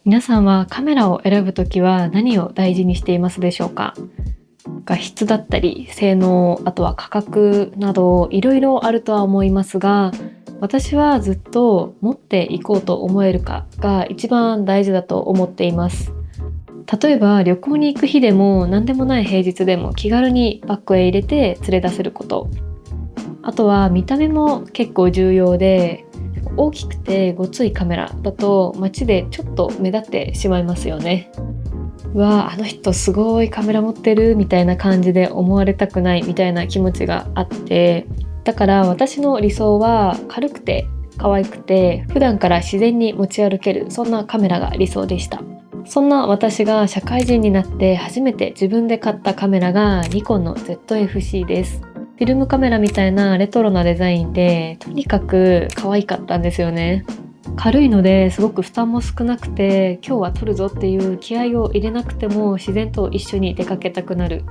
皆さんはカメラを選ぶときは何を大事にしていますでしょうか？画質だったり性能、あとは価格などいろいろあるとは思いますが、私はずっと持っていこうと思えるかが一番大事だと思っています。例えば旅行に行く日でも何でもない平日でも気軽にバッグへ入れて連れ出せること、あとは見た目も結構重要で、大きくてごついカメラだと街でちょっと目立ってしまいますよね。あの人すごいカメラ持ってるみたいな感じで思われたくないみたいな気持ちがあって、だから私の理想は軽くて可愛くて普段から自然に持ち歩ける、そんなカメラが理想でした。そんな私が社会人になって初めて自分で買ったカメラがニコンの ZF-C です。フィルムカメラみたいなレトロなデザインで、とにかく可愛かったんですよね。軽いのですごく負担も少なくて、今日は撮るぞっていう気合を入れなくても自然と一緒に出かけたくなる、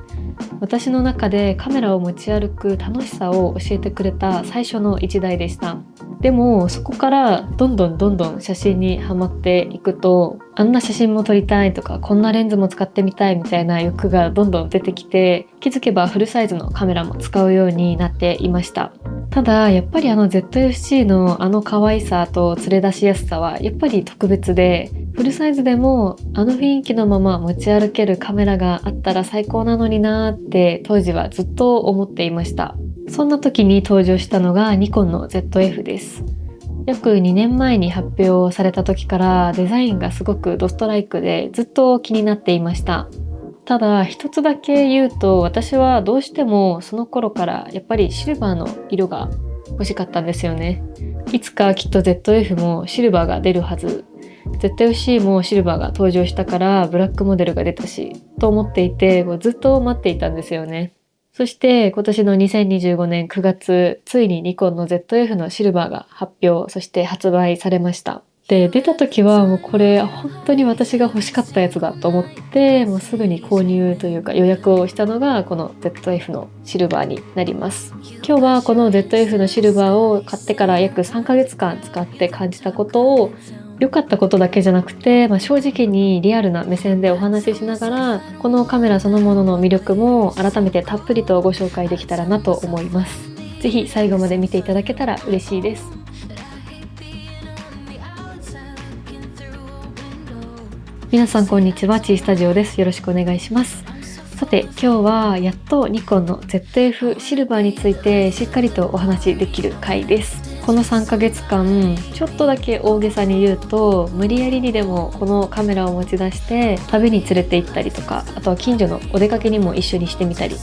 私の中でカメラを持ち歩く楽しさを教えてくれた最初の一台でした。でもそこからどんどん写真にはまっていくと、あんな写真も撮りたいとか、こんなレンズも使ってみたいみたいな欲がどんどん出てきて、気づけばフルサイズのカメラも使うようになっていました。ただやっぱりZF-C の可愛さと連れ出しやすさはやっぱり特別で、フルサイズでも雰囲気のまま持ち歩けるカメラがあったら最高なのになーって当時はずっと思っていました。そんな時に登場したのがニコンの ZF です。約2年前に発表された時からデザインがすごくドストライクでずっと気になっていました。ただ一つだけ言うと、私はどうしてもその頃からやっぱりシルバーの色が欲しかったんですよね。いつかきっと ZF もシルバーが出るはず、 ZF-C もシルバーが登場したからブラックモデルが出たしと思っていて、ずっと待っていたんですよね。そして今年の2025年9月、ついにニコンの ZF のシルバーが発表、そして発売されました。で、出た時はもうこれ本当に私が欲しかったやつだと思って、もうすぐに購入というか予約をしたのがこの ZF のシルバーになります。今日はこの ZF のシルバーを買ってから約3ヶ月間使って感じたことを、良かったことだけじゃなくて、正直にリアルな目線でお話ししながら、このカメラそのものの魅力も改めてたっぷりとご紹介できたらなと思います。ぜひ最後まで見ていただけたら嬉しいです。皆さんこんにちは、チースタジオです。よろしくお願いします。さて今日はやっとニコンの ZF シルバーについてしっかりとお話しできる回です。この3ヶ月間ちょっとだけ大げさに言うと、無理やりにでもこのカメラを持ち出して旅に連れて行ったりとか、あとは近所のお出かけにも一緒にしてみたり、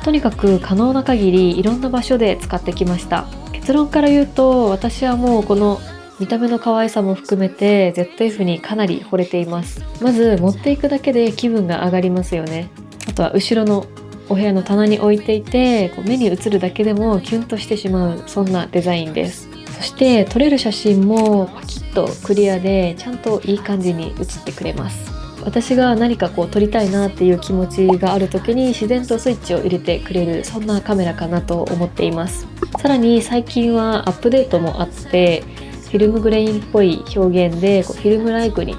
とにかく可能な限りいろんな場所で使ってきました。結論から言うと、私はもうこの見た目の可愛さも含めて ZF にかなり惚れています。まず持っていくだけで気分が上がりますよね。あとは後ろのお部屋の棚に置いていて、目に映るだけでもキュンとしてしまう、そんなデザインです。そして撮れる写真もパキッとクリアでちゃんといい感じに写ってくれます。私が何か撮りたいなっていう気持ちがある時に自然とスイッチを入れてくれる、そんなカメラかなと思っています。さらに最近はアップデートもあって、フィルムグレインっぽい表現でフィルムライクに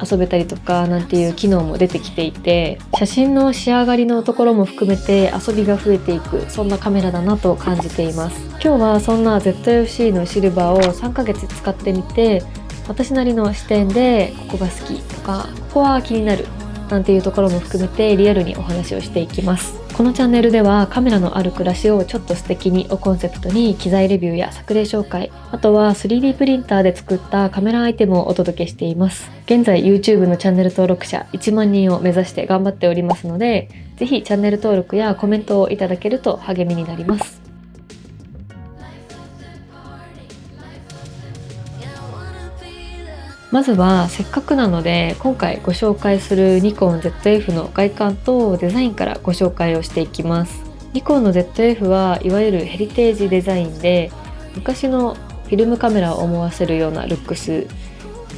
遊べたりとかなんていう機能も出てきていて、写真の仕上がりのところも含めて遊びが増えていく、そんなカメラだなと感じています。今日はそんな ZF-C のシルバーを3ヶ月使ってみて、私なりの視点でここが好きとか、ここは気になるなんていうところも含めてリアルにお話をしていきます。このチャンネルではカメラのある暮らしをちょっと素敵にをコンセプトに、機材レビューや作例紹介、あとは 3D プリンターで作ったカメラアイテムをお届けしています。現在 YouTube のチャンネル登録者1万人を目指して頑張っておりますので、ぜひチャンネル登録やコメントをいただけると励みになります。まずはせっかくなので今回ご紹介するニコン ZF の外観とデザインからご紹介をしていきます。ニコンの ZF はいわゆるヘリテージデザインで、昔のフィルムカメラを思わせるようなルックス、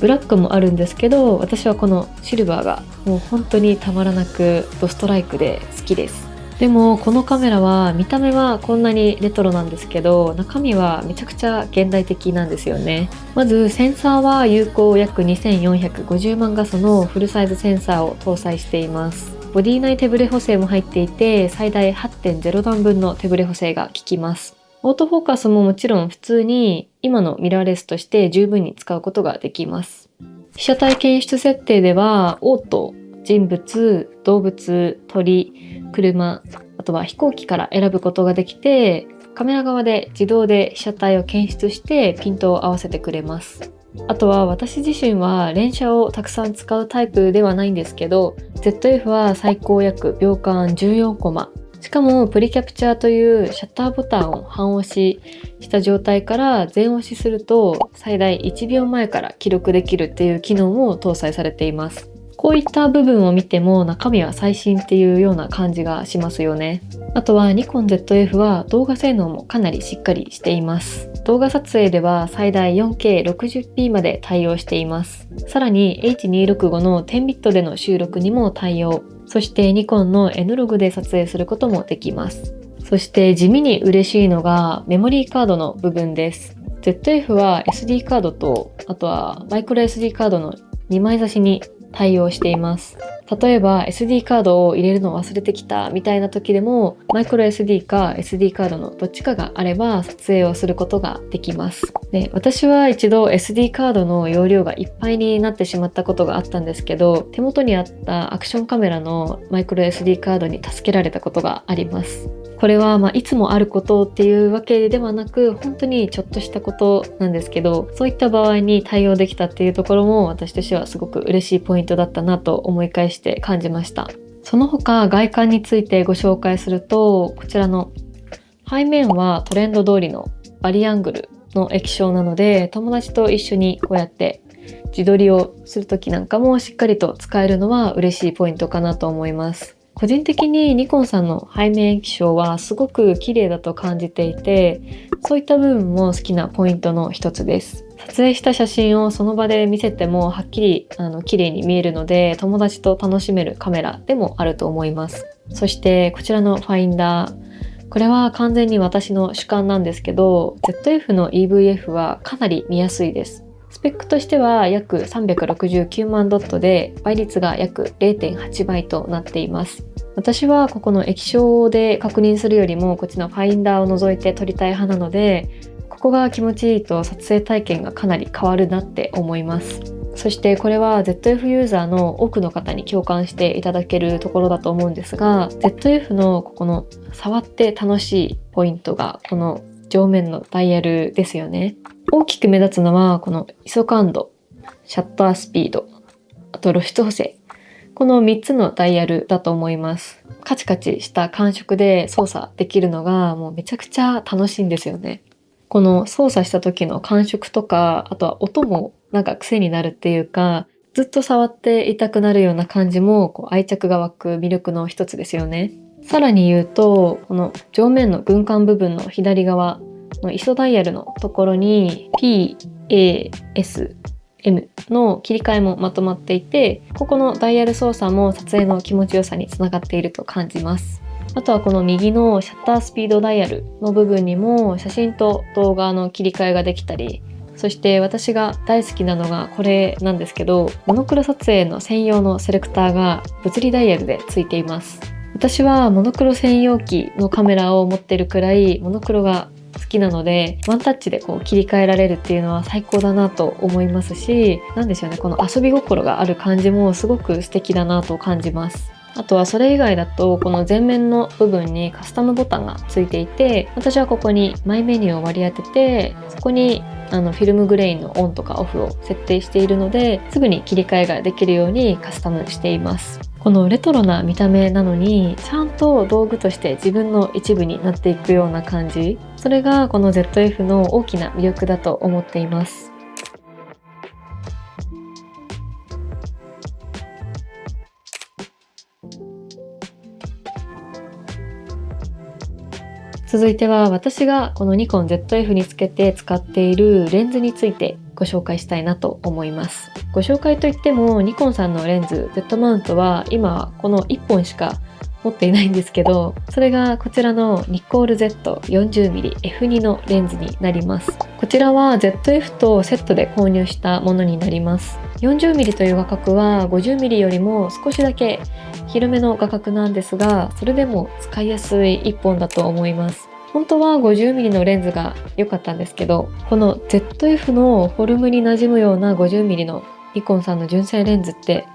ブラックもあるんですけど、私はこのシルバーがもう本当にたまらなくドストライクで好きです。でもこのカメラは見た目はこんなにレトロなんですけど、中身はめちゃくちゃ現代的なんですよね。まずセンサーは有効約2450万画素のフルサイズセンサーを搭載しています。ボディ内手ブレ補正も入っていて、最大 8.0 段分の手ブレ補正が効きます。オートフォーカスももちろん普通に今のミラーレスとして十分に使うことができます。被写体検出設定ではオート、人物、動物、鳥、車、あとは飛行機から選ぶことができて、カメラ側で自動で被写体を検出してピントを合わせてくれます。あとは私自身は連写をたくさん使うタイプではないんですけど、 ZF は最高約秒間14コマ、しかもプリキャプチャーというシャッターボタンを半押しした状態から全押しすると最大1秒前から記録できるっていう機能も搭載されています。こういった部分を見ても中身は最新っていうような感じがしますよね。あとはニコン ZF は動画性能もかなりしっかりしています。動画撮影では最大 4K60p まで対応しています。さらに H265 の10ビットでの収録にも対応。そしてニコンの N ログで撮影することもできます。そして地味に嬉しいのがメモリーカードの部分です。ZF は SD カードと、あとはマイクロ SD カードの2枚差しに対応しています。例えば SD カードを入れるの忘れてきたみたいな時でも、マイクロ SD か SD カードのどっちかがあれば撮影をすることができます。で、私は一度 SD カードの容量がいっぱいになってしまったことがあったんですけど、手元にあったアクションカメラのマイクロ SD カードに助けられたことがあります。これはいつもあることっていうわけではなく、本当にちょっとしたことなんですけど、そういった場合に対応できたっていうところも私としてはすごく嬉しいポイントだったなと思い返して感じました。その他外観についてご紹介すると、こちらの背面はトレンド通りのバリアングルの液晶なので、友達と一緒にこうやって自撮りをする時なんかもしっかりと使えるのは嬉しいポイントかなと思います。個人的にニコンさんの背面液晶はすごく綺麗だと感じていて、そういった部分も好きなポイントの一つです。撮影した写真をその場で見せてもはっきり綺麗に見えるので、友達と楽しめるカメラでもあると思います。そしてこちらのファインダー、これは完全に私の主観なんですけど、 ZF の EVF はかなり見やすいです。スペックとしては約369万ドットで倍率が約 0.8 倍となっています。私はここの液晶で確認するよりもこっちのファインダーを除いて撮りたい派なので、ここが気持ちいいと撮影体験がかなり変わるなって思います。そしてこれは ZF ユーザーの多くの方に共感していただけるところだと思うんですが、 ZF のここの触って楽しいポイントがこの上面のダイヤルですよね。大きく目立つのはこの ISO 感度、シャッタースピード、あと露出補正、この3つのダイヤルだと思います。カチカチした感触で操作できるのがもうめちゃくちゃ楽しいんですよね。この操作した時の感触とか、あとは音もなんか癖になるっていうか、ずっと触っていたくなるような感じもこう愛着が湧く魅力の一つですよね。さらに言うと、この上面の軍艦部分の左側の ISO ダイヤルのところに P、A、S、M の切り替えもまとまっていて、ここのダイヤル操作も撮影の気持ちよさにつながっていると感じます。あとはこの右のシャッタースピードダイヤルの部分にも写真と動画の切り替えができたり、そして私が大好きなのがこれなんですけど、モノクロ撮影の専用のセレクターが物理ダイヤルでついています。私はモノクロ専用機のカメラを持ってるくらいモノクロが好きなので、ワンタッチでこう切り替えられるっていうのは最高だなと思いますし、なんでしょうね、この遊び心がある感じもすごく素敵だなと感じます。あとはそれ以外だと、この前面の部分にカスタムボタンがついていて、私はここにマイメニューを割り当てて、そこにフィルムグレインのオンとかオフを設定しているので、すぐに切り替えができるようにカスタムしています。このレトロな見た目なのに、ちゃんと道具として自分の一部になっていくような感じ、それがこの ZF の大きな魅力だと思っています。続いては私がこのニコン ZF につけて使っているレンズについてご紹介したいなと思います。ご紹介といっても、ニコンさんのレンズ Z マウントは今はこの1本しか持っていないんですけど、それがこちらのニコール Z40mmF2 のレンズになります。こちらは ZF とセットで購入したものになります。40mm という画角は 50mm よりも少しだけ広めの画角なんですが、それでも使いやすい一本だと思います。本当は 50mm のレンズが良かったんですけど、この ZF のフォルムに馴染むような 50mm のニコンさんの純正レンズって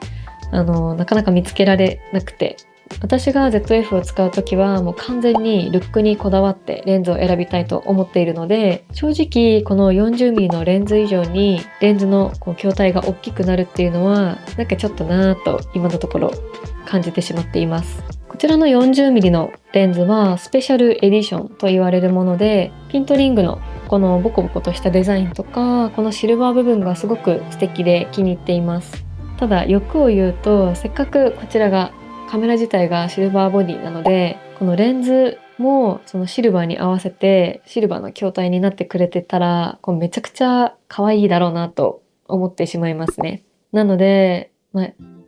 なかなか見つけられなくて、私が ZF を使う時はもう完全にルックにこだわってレンズを選びたいと思っているので、正直この 40mm のレンズ以上にレンズの筐体が大きくなるっていうのはなんかちょっとなぁと今のところ感じてしまっています。こちらの 40mm のレンズはスペシャルエディションと言われるもので、ピントリングのこのボコボコとしたデザインとか、このシルバー部分がすごく素敵で気に入っています。ただ欲を言うと、せっかくこちらがカメラ自体がシルバーボディなので、このレンズもそのシルバーに合わせてシルバーの筐体になってくれてたら、めちゃくちゃ可愛いだろうなと思ってしまいますね。なので、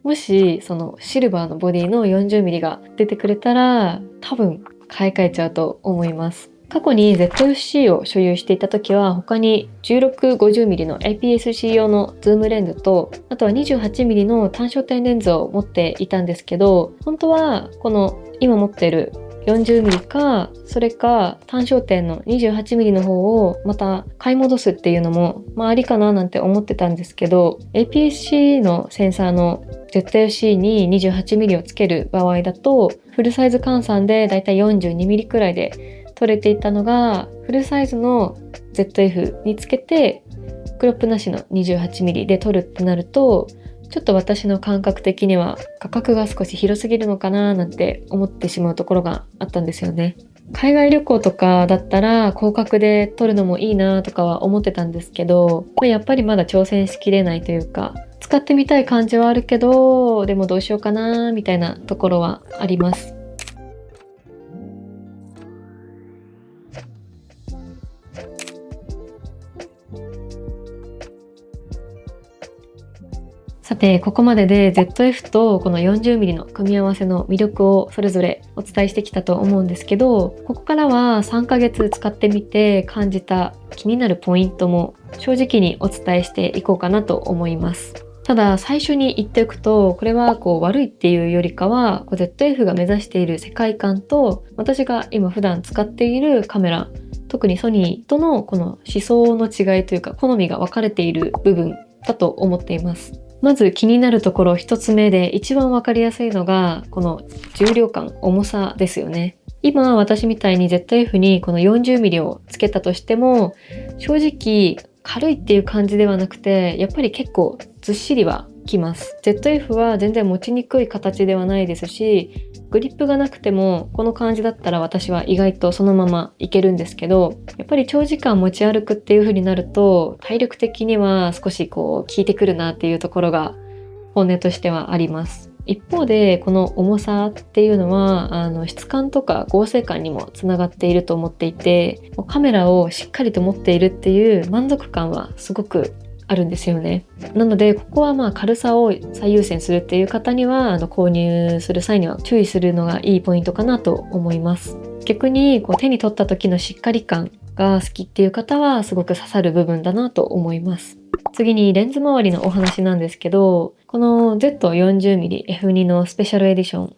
もしそのシルバーのボディの 40mm が出てくれたら多分買い替えちゃうと思います。過去に ZFC を所有していた時は他に 16-50mm の APS-C 用のズームレンズと、あとは 28mm の単焦点レンズを持っていたんですけど、本当はこの今持っている 40mm か、それか単焦点の 28mm の方をまた買い戻すっていうのもありかななんて思ってたんですけど、 APS-C のセンサーの ZFC に 28mm をつける場合だとフルサイズ換算でだいたい 42mm くらいで撮れていたのが、フルサイズの ZF につけてクロップなしの 28mm で撮るってなると、ちょっと私の感覚的には画角が少し広すぎるのかななんて思ってしまうところがあったんですよね。海外旅行とかだったら広角で撮るのもいいなとかは思ってたんですけど、やっぱりまだ挑戦しきれないというか、使ってみたい感じはあるけど、でもどうしようかなみたいなところはあります。さて、ここまでで ZF とこの 40mm の組み合わせの魅力をそれぞれお伝えしてきたと思うんですけど、ここからは3ヶ月使ってみて感じた気になるポイントも正直にお伝えしていこうかなと思います。ただ最初に言っておくと、これは悪いっていうよりかはZF が目指している世界観と私が今普段使っているカメラ、特にソニーとのこの思想の違いというか好みが分かれている部分だと思っています。まず気になるところ一つ目で一番わかりやすいのがこの重量感、重さですよね。今私みたいに ZF にこの 40mm をつけたとしても正直軽いっていう感じではなくて、やっぱり結構ずっしりはきます。ZF は全然持ちにくい形ではないですし、グリップがなくてもこの感じだったら私は意外とそのままいけるんですけど、やっぱり長時間持ち歩くっていう風になると体力的には少し効いてくるなっていうところが本音としてはあります。一方でこの重さっていうのは質感とか合成感にもつながっていると思っていて、カメラをしっかりと持っているっていう満足感はすごくあるんですよね。なのでここは軽さを最優先するっていう方には購入する際には注意するのがいいポイントかなと思います。逆に手に取った時のしっかり感が好きっていう方はすごく刺さる部分だなと思います。次にレンズ周りのお話なんですけど、この Z40mmF2 のスペシャルエディション、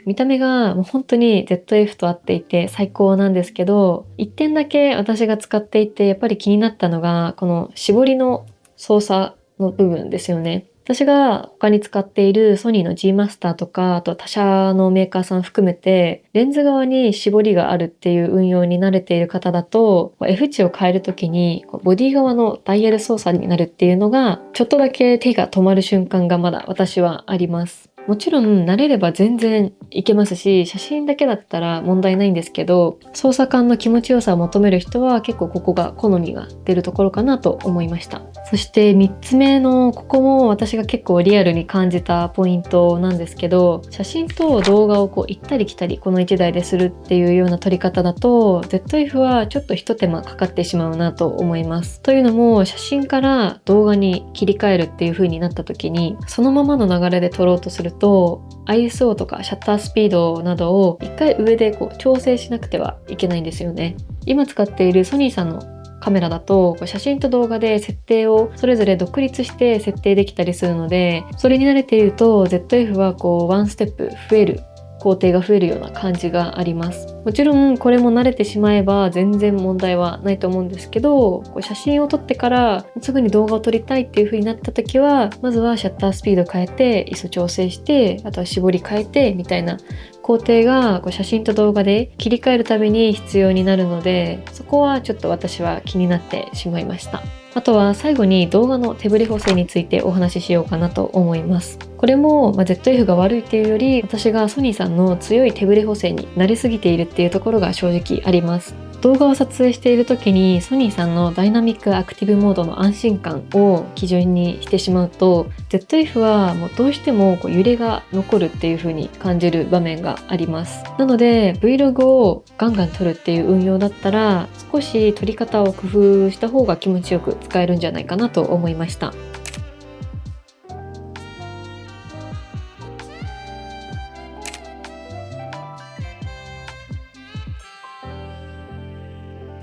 見た目がもう本当に ZF と合っていて最高なんですけど、一点だけ私が使っていてやっぱり気になったのがこの絞りの操作の部分ですよね。私が他に使っているソニーの G マスターとか、あと他社のメーカーさん含めてレンズ側に絞りがあるっていう運用に慣れている方だと F 値を変えるときにボディ側のダイヤル操作になるっていうのがちょっとだけ手が止まる瞬間がまだ私はあります。もちろん慣れれば全然いけますし、写真だけだったら問題ないんですけど、操作感の気持ちよさを求める人は結構ここが好みが出るところかなと思いました。そして3つ目のここも私が結構リアルに感じたポイントなんですけど、写真と動画を行ったり来たりこの1台でするっていうような撮り方だと ZF はちょっと一手間かかってしまうなと思います。というのも写真から動画に切り替えるっていう風になった時にそのままの流れで撮ろうとすると ISO とかシャッタースピードなどを一回上で調整しなくてはいけないんですよね。今使っているソニーさんのカメラだと写真と動画で設定をそれぞれ独立して設定できたりするので、それに慣れていると ZF はワンステップ増える、工程が増えるような感じがあります。もちろんこれも慣れてしまえば全然問題はないと思うんですけど、写真を撮ってからすぐに動画を撮りたいっていう風になった時は、まずはシャッタースピード変えて ISO 調整して、あとは絞り変えてみたいな工程が写真と動画で切り替えるために必要になるので、そこはちょっと私は気になってしまいました。あとは最後に動画の手ブレ補正についてお話ししようかなと思います。これも、ZF が悪いっていうより、私がソニーさんの強い手ブレ補正に慣れすぎているっていうところが正直あります。動画を撮影している時にソニーさんのダイナミックアクティブモードの安心感を基準にしてしまうと、 ZF はもうどうしても揺れが残るっていう風に感じる場面があります。なので Vlog をガンガン撮るっていう運用だったら、少し撮り方を工夫した方が気持ちよく使えるんじゃないかなと思いました。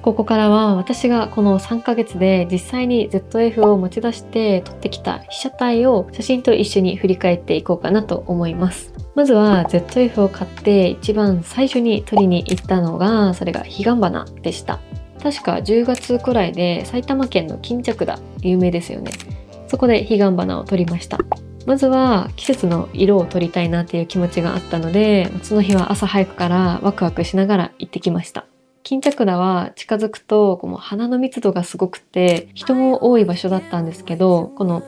ここからは私がこの3ヶ月で実際に ZF を持ち出して撮ってきた被写体を写真と一緒に振り返っていこうかなと思います。まずは ZF を買って一番最初に撮りに行ったのが、それが彼岸花でした。確か10月くらいで埼玉県の巾着田、有名ですよね。そこで彼岸花を撮りました。まずは季節の色を撮りたいなっていう気持ちがあったので、その日は朝早くからワクワクしながら行ってきました。巾着田は近づくともう花の密度がすごくて人も多い場所だったんですけど、この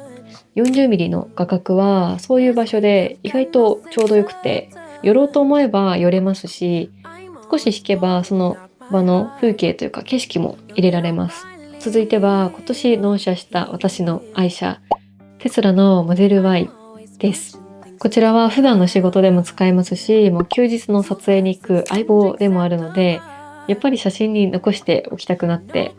40mm の画角はそういう場所で意外とちょうどよくて、寄ろうと思えば寄れますし、少し引けばその場の風景というか景色も入れられます。続いては今年納車した私の愛車、テスラのモデル Y です。こちらは普段の仕事でも使えますし、もう休日の撮影に行く相棒でもあるので、やっぱり写真に残しておきたくなって、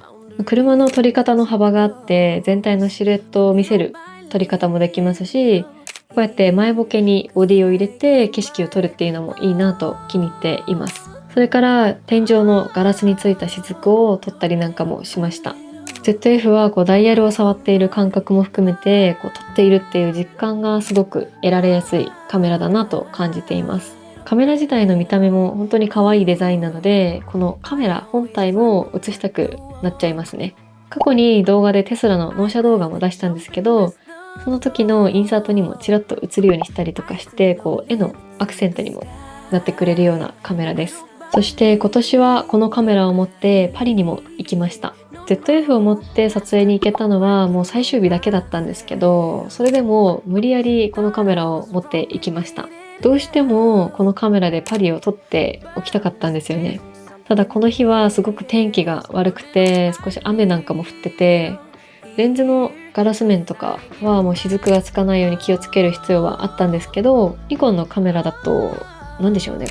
車の撮り方の幅があって全体のシルエットを見せる撮り方もできますし、こうやって前ボケにボディを入れて景色を撮るっていうのもいいなと気に入っています。それから天井のガラスについた雫を撮ったりなんかもしました。ZF はダイヤルを触っている感覚も含めて撮っているっていう実感がすごく得られやすいカメラだなと感じています。カメラ自体の見た目も本当に可愛いデザインなので、このカメラ本体も映したくなっちゃいますね。過去に動画でテスラの納車動画も出したんですけど、その時のインサートにもちらっと映るようにしたりとかして、絵のアクセントにもなってくれるようなカメラです。そして今年はこのカメラを持ってパリにも行きました。ZF を持って撮影に行けたのはもう最終日だけだったんですけど、それでも無理やりこのカメラを持って行きました。どうしてもこのカメラでパリを撮っておきたかったんですよね。ただこの日はすごく天気が悪くて、少し雨なんかも降ってて、レンズのガラス面とかはもう雫がつかないように気をつける必要はあったんですけど、ニコンのカメラだと何でしょうね、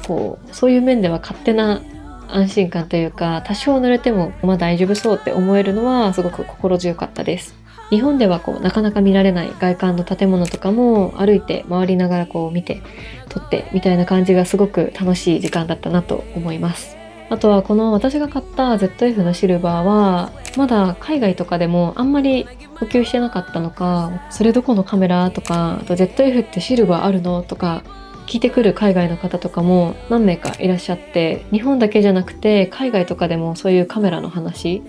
そういう面では勝手な安心感というか、多少濡れても大丈夫そうって思えるのはすごく心強かったです。日本ではなかなか見られない外観の建物とかも歩いて回りながら見て撮ってみたいな感じがすごく楽しい時間だったなと思います。あとはこの私が買った ZF のシルバーはまだ海外とかでもあんまり普及してなかったのか、それどこのカメラとか、あと ZF ってシルバーあるのとか聞いてくる海外の方とかも何名かいらっしゃって、日本だけじゃなくて海外とかでもそういうカメラの話、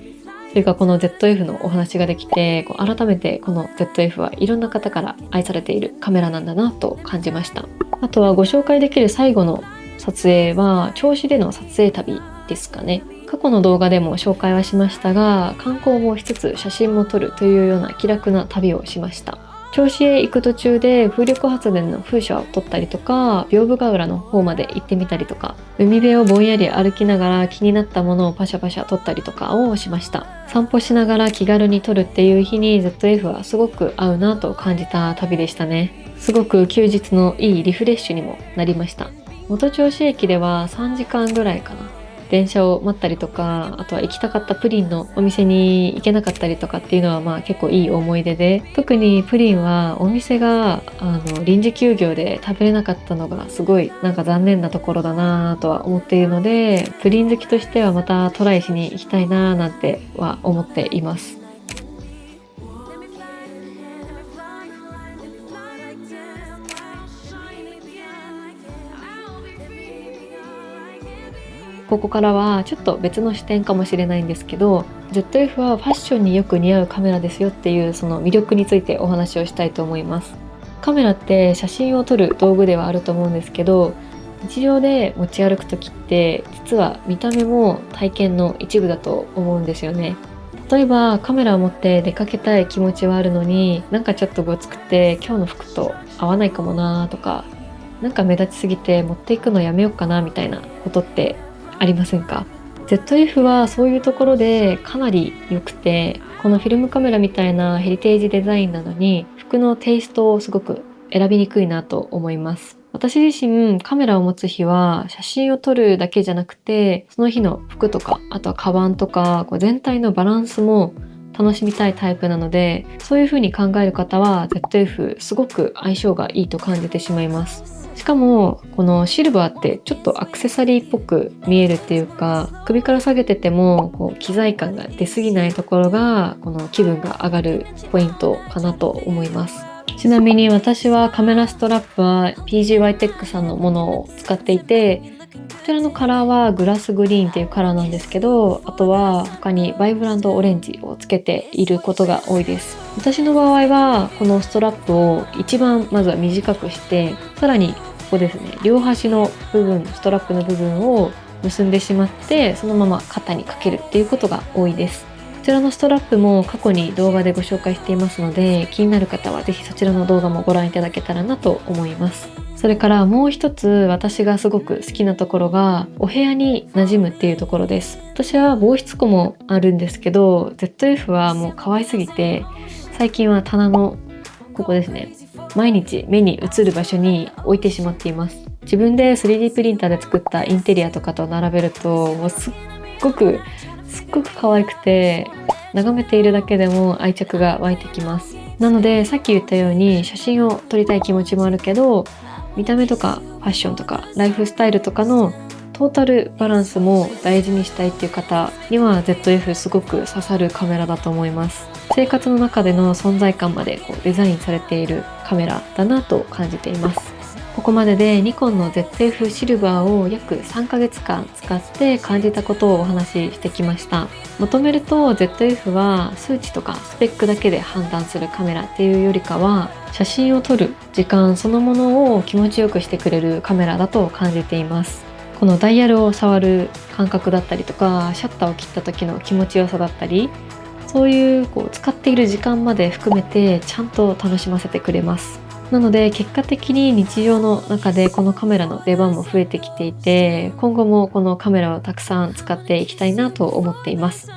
それからこの ZF のお話ができて、改めてこの ZF はいろんな方から愛されているカメラなんだなと感じました。あとはご紹介できる最後の撮影は銚子での撮影旅ですかね。過去の動画でも紹介はしましたが、観光もしつつ写真も撮るというような気楽な旅をしました。銚子へ行く途中で風力発電の風車を撮ったりとか、屏風ヶ浦の方まで行ってみたりとか、海辺をぼんやり歩きながら気になったものをパシャパシャ撮ったりとかをしました。散歩しながら気軽に撮るっていう日に ZF はすごく合うなと感じた旅でしたね。すごく休日のいいリフレッシュにもなりました。元銚子駅では3時間ぐらいかな電車を待ったりとか、あとは行きたかったプリンのお店に行けなかったりとかっていうのは結構いい思い出で、特にプリンはお店が臨時休業で食べれなかったのがすごい残念なところだなとは思っているので、プリン好きとしてはまたトライしに行きたいななんては思っています。ここからはちょっと別の視点かもしれないんですけど、 ZF はファッションによく似合うカメラですよっていうその魅力についてお話をしたいと思います。カメラって写真を撮る道具ではあると思うんですけど、日常で持ち歩く時って実は見た目も体験の一部だと思うんですよね。例えばカメラを持って出かけたい気持ちはあるのに、ちょっとごつくて今日の服と合わないかもなとか、目立ちすぎて持っていくのやめようかなみたいなことってありませんか？ ZF はそういうところでかなり良くて、このフィルムカメラみたいなヘリテージデザインなのに服のテイストをすごく選びにくいなと思います。私自身カメラを持つ日は写真を撮るだけじゃなくて、その日の服とか、あとはカバンとか全体のバランスも楽しみたいタイプなので、そういう風に考える方は ZF すごく相性がいいと感じてしまいます。しかもこのシルバーってちょっとアクセサリーっぽく見えるっていうか、首から下げてても機材感が出過ぎないところがこの気分が上がるポイントかなと思います。ちなみに私はカメラストラップは PGY テックさんのものを使っていて、こちらのカラーはグラスグリーンっていうカラーなんですけど、あとは他にバイブランドオレンジをつけていることが多いです。私の場合はこのストラップを一番まずは短くして、さらにここですね、両端の部分、ストラップの部分を結んでしまってそのまま肩にかけるっていうことが多いです。こちらのストラップも過去に動画でご紹介していますので、気になる方はぜひそちらの動画もご覧いただけたらなと思います。それからもう一つ私がすごく好きなところがお部屋に馴染むっていうところです。私は防湿庫もあるんですけど、 ZF はもう可愛すぎて、最近は棚のここですね、毎日目に映る場所に置いてしまっています。自分で 3D プリンターで作ったインテリアとかと並べるともうすっごく可愛くて、眺めているだけでも愛着が湧いてきます。なのでさっき言ったように写真を撮りたい気持ちもあるけど、見た目とかファッションとかライフスタイルとかのトータルバランスも大事にしたいっていう方には ZF すごく刺さるカメラだと思います。生活の中での存在感までデザインされているカメラだなと感じています。ここまででニコンの ZF シルバーを約3ヶ月間使って感じたことをお話ししてきました。まとめると ZF は数値とかスペックだけで判断するカメラっていうよりかは、写真を撮る時間そのものを気持ちよくしてくれるカメラだと感じています。このダイヤルを触る感覚だったりとか、シャッターを切った時の気持ちよさだったり、そういう使っている時間まで含めてちゃんと楽しませてくれます。なので結果的に日常の中でこのカメラの出番も増えてきていて、今後もこのカメラをたくさん使っていきたいなと思っています。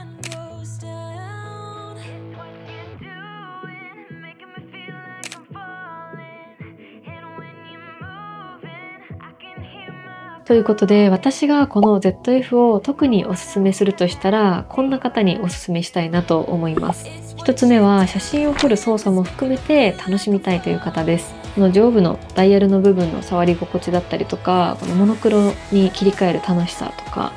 ということで、私がこの ZF を特におすすめするとしたら、こんな方におすすめしたいなと思います。一つ目は写真を撮る操作も含めて楽しみたいという方です。この上部のダイヤルの部分の触り心地だったりとか、このモノクロに切り替える楽しさとか、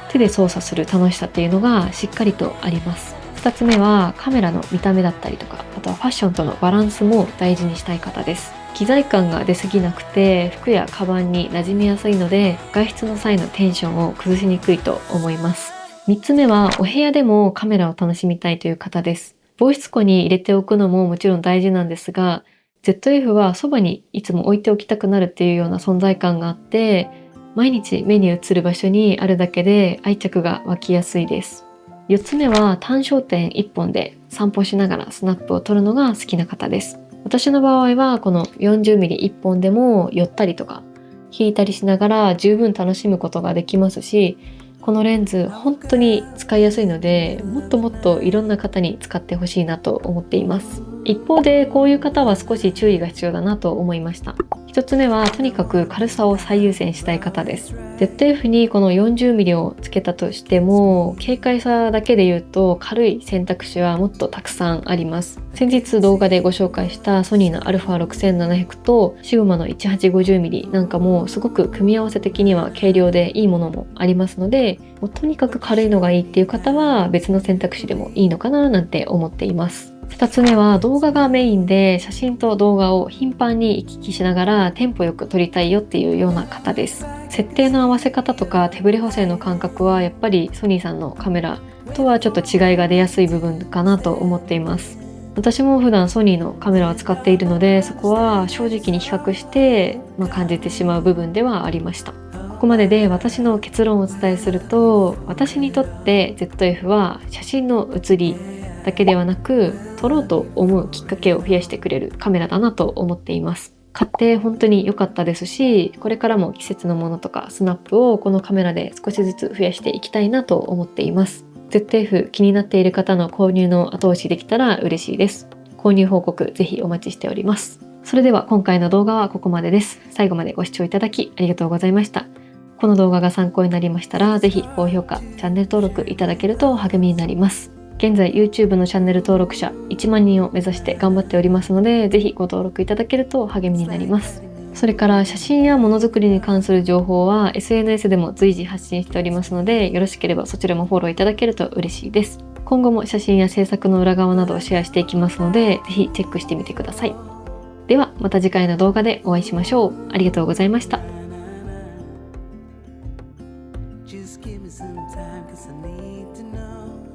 手で操作する楽しさっていうのがしっかりとあります。二つ目はカメラの見た目だったりとか、あとはファッションとのバランスも大事にしたい方です。機材感が出過ぎなくて服やカバンに馴染みやすいので、外出の際のテンションを崩しにくいと思います。3つ目はお部屋でもカメラを楽しみたいという方です。防湿庫に入れておくのももちろん大事なんですが、 ZF はそばにいつも置いておきたくなるっていうような存在感があって、毎日目に映る場所にあるだけで愛着が湧きやすいです。4つ目は単焦点1本で散歩しながらスナップを撮るのが好きな方です。私の場合はこの 40mm1 本でも寄ったりとか引いたりしながら十分楽しむことができますし、このレンズ本当に使いやすいので、もっともっといろんな方に使ってほしいなと思っています。一方でこういう方は少し注意が必要だなと思いました。1つ目はとにかく軽さを最優先したい方です。 ZF にこの 40mm をつけたとしても軽快さだけで言うと軽い選択肢はもっとたくさんあります。先日動画でご紹介したソニーの α6700 とシグマの 1850mm なんかもすごく組み合わせ的には軽量でいいものもありますので、もうとにかく軽いのがいいっていう方は別の選択肢でもいいのかななんて思っています。2つ目は動画がメインで写真と動画を頻繁に行き来しながらテンポよく撮りたいよっていうような方です。設定の合わせ方とか手ブレ補正の感覚はやっぱりソニーさんのカメラとはちょっと違いが出やすい部分かなと思っています。私も普段ソニーのカメラを使っているので、そこは正直に比較して、感じてしまう部分ではありました。ここまでで私の結論をお伝えすると、私にとって ZF は写真の写りだけではなく撮ろうと思うきっかけを増やしてくれるカメラだなと思っています。買って本当に良かったですし、これからも季節のものとかスナップをこのカメラで少しずつ増やしていきたいなと思っています。ZF 気になっている方の購入の後押しできたら嬉しいです。購入報告ぜひお待ちしております。それでは今回の動画はここまでです。最後までご視聴いただきありがとうございました。この動画が参考になりましたら、ぜひ高評価、チャンネル登録いただけると励みになります。現在 YouTube のチャンネル登録者1万人を目指して頑張っておりますので、ぜひご登録いただけると励みになります。それから写真やものづくりに関する情報は SNS でも随時発信しておりますので、よろしければそちらもフォローいただけると嬉しいです。今後も写真や制作の裏側などをシェアしていきますので、ぜひチェックしてみてください。ではまた次回の動画でお会いしましょう。ありがとうございました。Just give me some time 'cause I need to know